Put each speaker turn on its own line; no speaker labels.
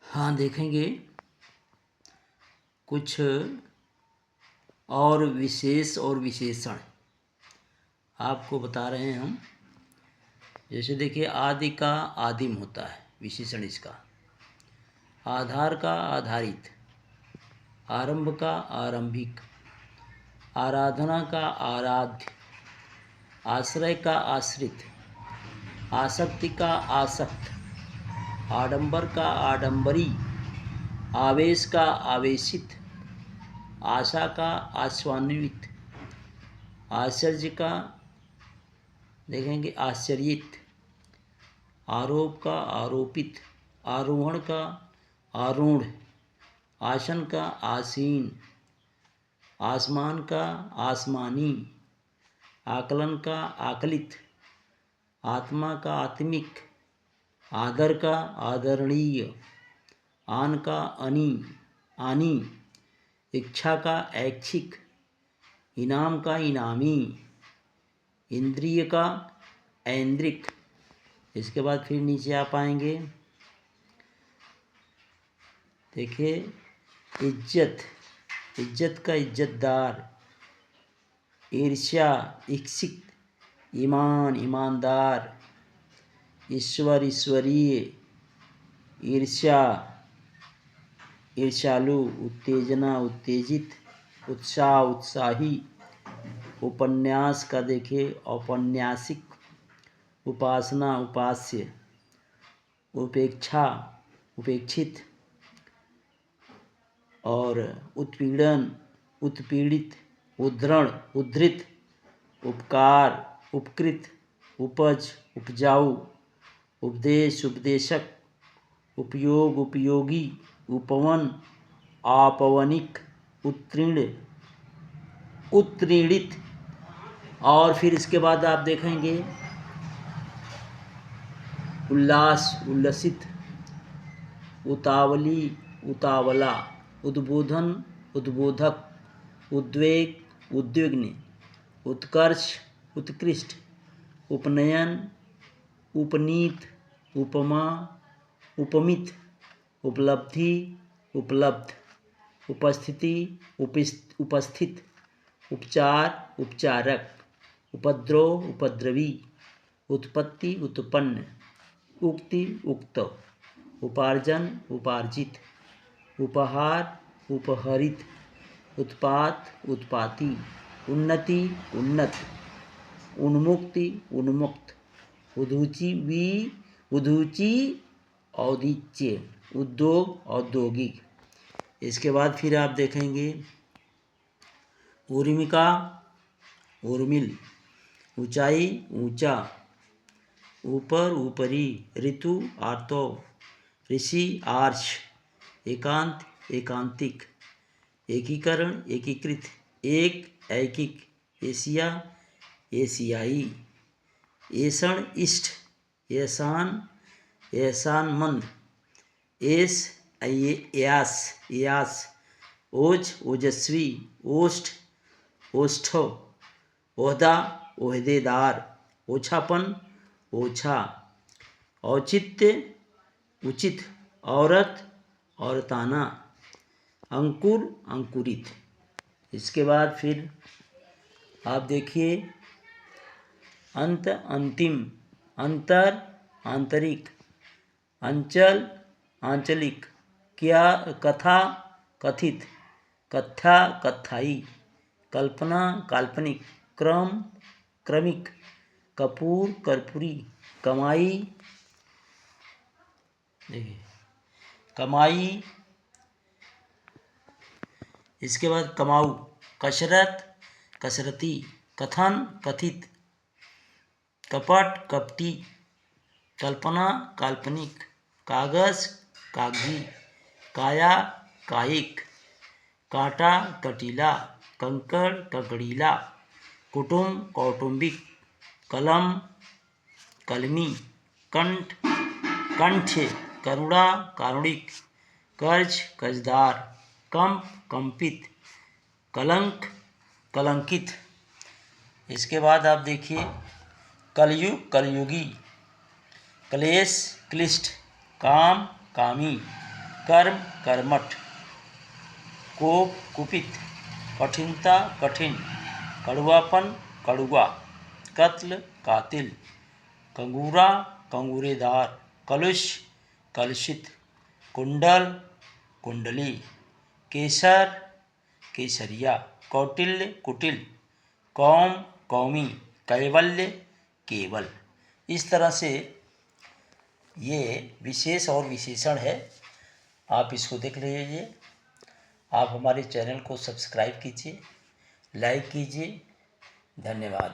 हाँ, देखेंगे कुछ और विशेष और विशेषण आपको बता रहे हैं हम। जैसे देखिए, आदि का आदिम होता है विशेषण इसका, आधार का आधारित, आरंभ का आरंभिक, आराधना का आराध्य, आश्रय का आश्रित, आसक्ति का आसक्त, आडंबर का आडंबरी, आवेश का आवेशित, आशा का आश्वान्वित, आश्चर्य का देखेंगे आश्चर्यित, आरोप का आरोपित, आरोहण का आरूढ़, आसन का आसीन, आसमान का आसमानी, आकलन का आकलित, आत्मा का आत्मिक, आदर का आदरणीय, आन का अनि आनी, इच्छा का ऐच्छिक, इनाम का इनामी, इंद्रिय का ऐन्द्रिक। इसके बाद फिर नीचे आ पाएंगे, देखिए इज्जत, इज्जत का इज्जतदार, ईर्ष्या इच्छित, ईमान ईमानदार, ईश्वर ईश्वरीय, ईर्ष्या ईर्ष्यालु, उत्तेजना उत्तेजित, उत्साह उत्साही, उपन्यास का देखिए औपन्यासिक, उपासना उपास्य, उपेक्षा उपेक्षित, और उत्पीड़न उत्पीड़ित, उद्धरण उद्धृत, उपकार उपकृत, उपज उपजाऊ, उपदेश उपदेशक, उपयोग उपयोगी, उपवन आपवनिक, उत्तीर्ण उत्तीर्णित। और फिर इसके बाद आप देखेंगे उल्लास उल्लसित, उतावली उतावला, उद्बोधन उद्बोधक, उद्वेग उद्विग्न, उत्कर्ष उत्कृष्ट, उपनयन उपनीत, उपमा उपमित, उपलब्धि उपलब्ध, उपस्थिति उपस्थित, उपचार उपचारक, उपद्रव उपद्रवी, उत्पत्ति उत्पन्न, उक्ति उक्त, उपार्जन उपार्जित, उपहार उपहरित, उत्पात उत्पाती, उन्नति उन्नत, उन्मुक्ति उन्मुक्त, उधूची औदिच्य, उद्योग औद्योगिक। इसके बाद फिर आप देखेंगे ऊर्मिका उर्मिल, ऊंचाई ऊंचा, ऊपर ऊपरी, ऋतु आर्तव, ऋषि आर्ष, एकांत एकांतिक, एकीकरण एकीकृत, एक ऐकिक, एशिया एशियाई, ऐषण इष्ट, एहसान एहसानमंद, एस यास यास, ओज ओजस्वी, ओष्ठ ओष्ठव, ओहदा ओहदेदार, ओछापन ओछा, औचित्य उचित, औरत औरताना, अंकुर अंकुरित। इसके बाद फिर आप देखिए अंत अंतिम, अंतर आंतरिक, अंचल आंचलिक, क्या कथा कथित, कथा कथाई, कल्पना काल्पनिक, क्रम क्रमिक, कपूर कर्पूरी, कमाई कमाई, इसके बाद कमाऊ, कसरत कसरती, कथन कथित, कपट कपटी, कल्पना काल्पनिक, कागज कागजी, काया कायिक, कांटा कटीला, कंकड़ ककड़ीला, कुटुंब कौटुंबिक, कलम कलमी, कंठ कंठ, करुणा कारुणिक, कर्ज कर्जदार, कंप कंपित, कलंक कलंकित। इसके बाद आप देखिए कलयुग कलयुगी, क्लेश क्लिष्ट, काम कामी, कर्म कर्मठ, कोप कुपित, कठिनता कठिन, कड़वापन कड़वा, कत्ल कातिल, कंगूरा कंगूरेदार, कलुष कलुषित, कुंडल कुंडली, केसर केसरिया, कौटिल्य कुटिल, कौम कौमी, कैवल्य केवल। इस तरह से ये विशेष और विशेषण है, आप इसको देख लीजिए। आप हमारे चैनल को सब्सक्राइब कीजिए, लाइक कीजिए। धन्यवाद।